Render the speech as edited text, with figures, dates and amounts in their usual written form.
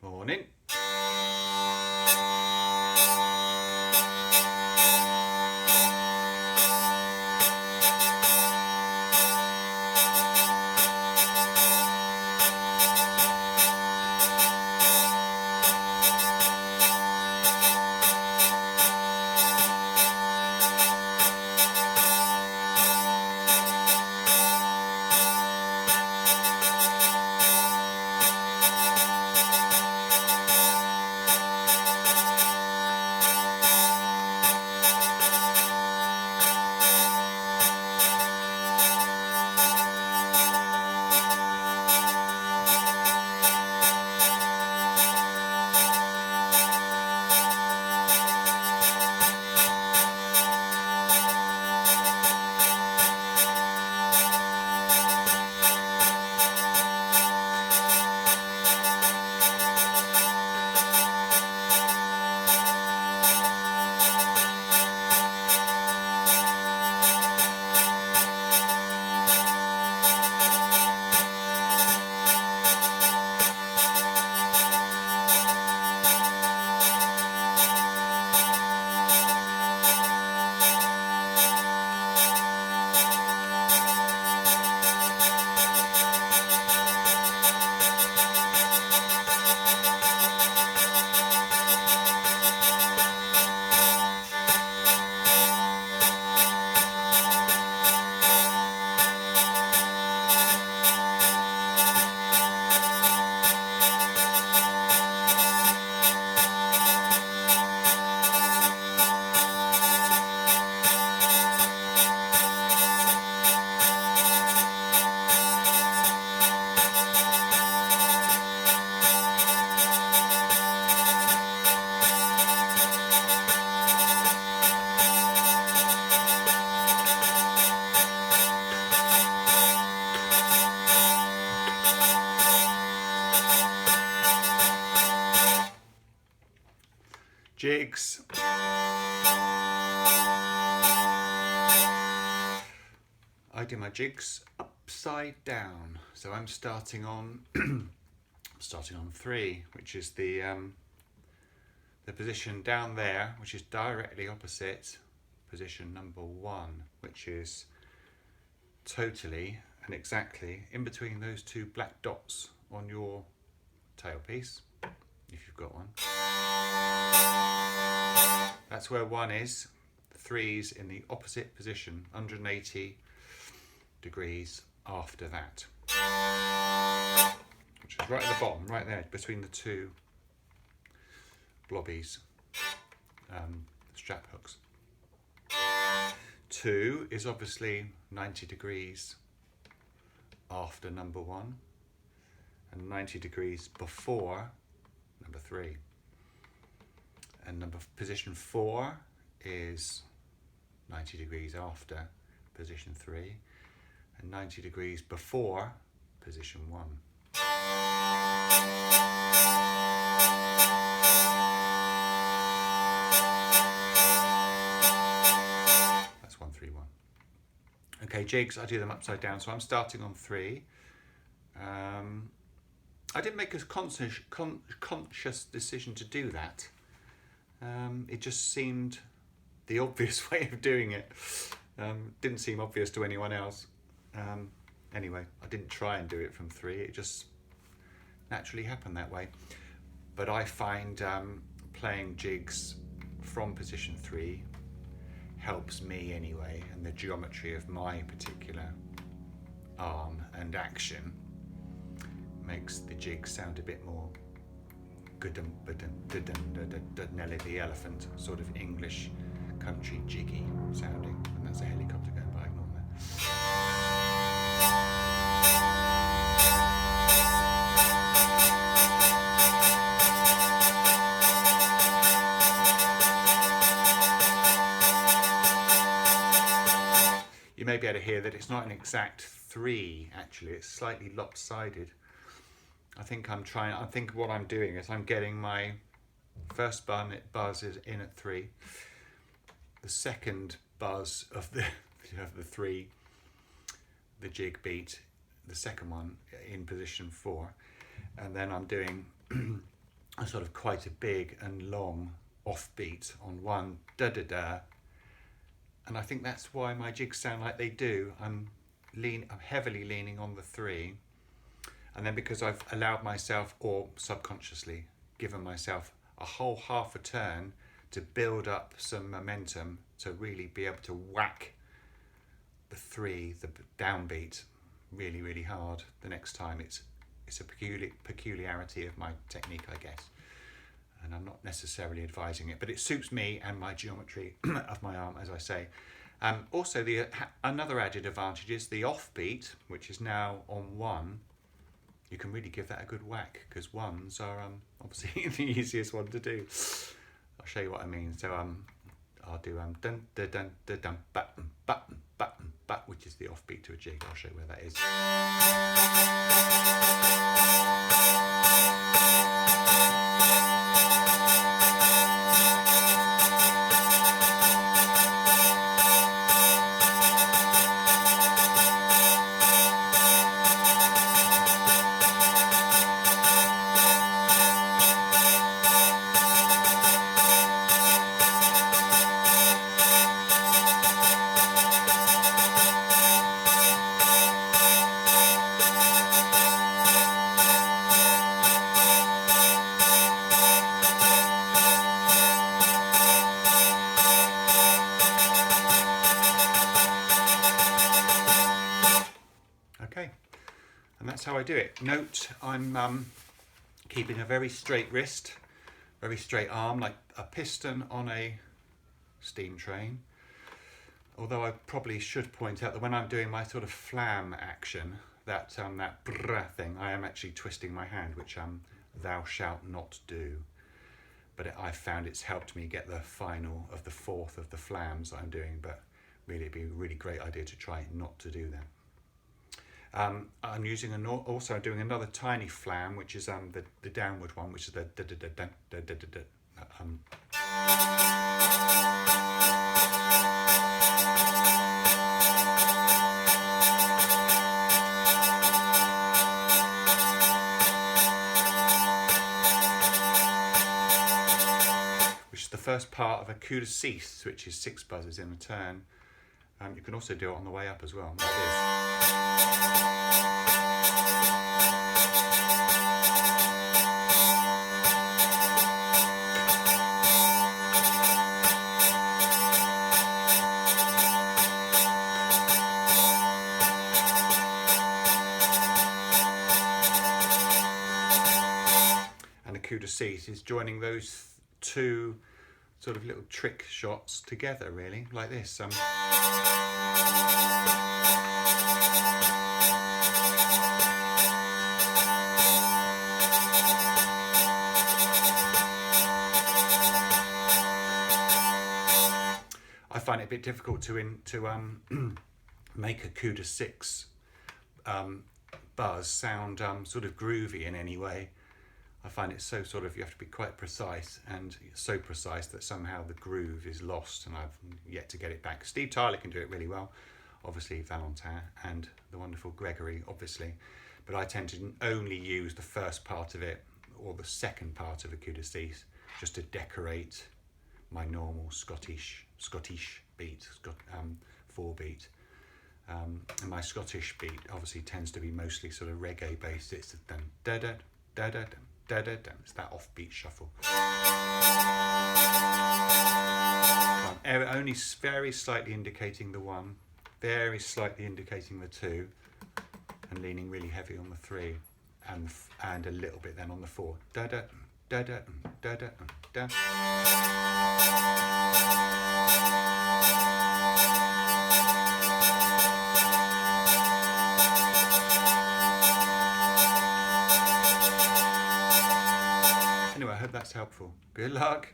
Morning. Jigs. I do my jigs upside down, so I'm starting on starting on 3, which is the position down there, which is directly opposite position number 1, which is totally and exactly in between those two black dots on your tailpiece, if you've got one. That's where 1 is. 3's in the opposite position, 180 degrees after that, which is right at the bottom, right there, between the two blobbies, strap hooks. 2 is obviously 90 degrees after number 1 and 90 degrees before number 3. And position 4 is 90 degrees after position 3 and 90 degrees before position 1. That's 1, 3, 1. Okay, jigs, I do them upside down, so I'm starting on 3. I didn't make a conscious decision to do that. It just seemed the obvious way of doing it. Didn't seem obvious to anyone else. Anyway, I didn't try and do it from 3. It just naturally happened that way. But I find playing jigs from position 3 helps me anyway, and the geometry of my particular arm and action makes the jig sound a bit more Nelly the Elephant, sort of English country jiggy sounding. And that's a helicopter going by, ignore that. You may be able to hear that it's not an exact 3, actually, it's slightly lopsided. I think what I'm doing is I'm getting my first buzz is in at 3, the second buzz of the 3, the jig beat, the second one in position 4, and then I'm doing a sort of quite a big and long offbeat on one da da da, and I think that's why my jigs sound like they do. I'm heavily leaning on the 3, and then because I've allowed myself, or subconsciously given myself, a whole half a turn to build up some momentum to really be able to whack the 3, the downbeat, really, really hard the next time. It's a peculiarity of my technique, I guess, and I'm not necessarily advising it, but it suits me and my geometry of my arm, as I say. Also, another added advantage is the offbeat, which is now on 1. You can really give that a good whack, because 1s are obviously the easiest one to do. I'll show you what I mean. So I'll do dun dun dun dun dun button button button but, which is the offbeat to a jig. I'll show you where that is. Okay, and that's how I do it. Note, I'm keeping a very straight wrist, very straight arm, like a piston on a steam train. Although I probably should point out that when I'm doing my sort of flam action, that brr thing, I am actually twisting my hand, which thou shalt not do. But I found it's helped me get the final of the 4th of the flams that I'm doing, but really it'd be a really great idea to try not to do that. I'm using also doing another tiny flam, which is the downward one, which is the da da da da da da da da. Which is the first part of a coup de six, which is 6 buzzers in a turn. You can also do it on the way up as well, like this. And the coup de six is joining those 2 sort of little trick shots together, really, like this. I find it a bit difficult to make a coup de six buzz sound sort of groovy in any way. I find it so sort of, you have to be quite precise, and so precise that somehow the groove is lost, and I've yet to get it back. Steve Tyler can do it really well, obviously Valentin, and the wonderful Gregory, obviously, but I tend to only use the first part of it, or the second part of a coup de six, just to decorate my normal Scottish beat, 4-beat. And my Scottish beat obviously tends to be mostly sort of reggae based. It's dun da da da da da da da. It's that offbeat shuffle. Only very slightly indicating the 1, very slightly indicating the 2, and leaning really heavy on the 3, and a little bit then on the 4. Da da da da da da da. Anyway, I hope that's helpful. Good luck.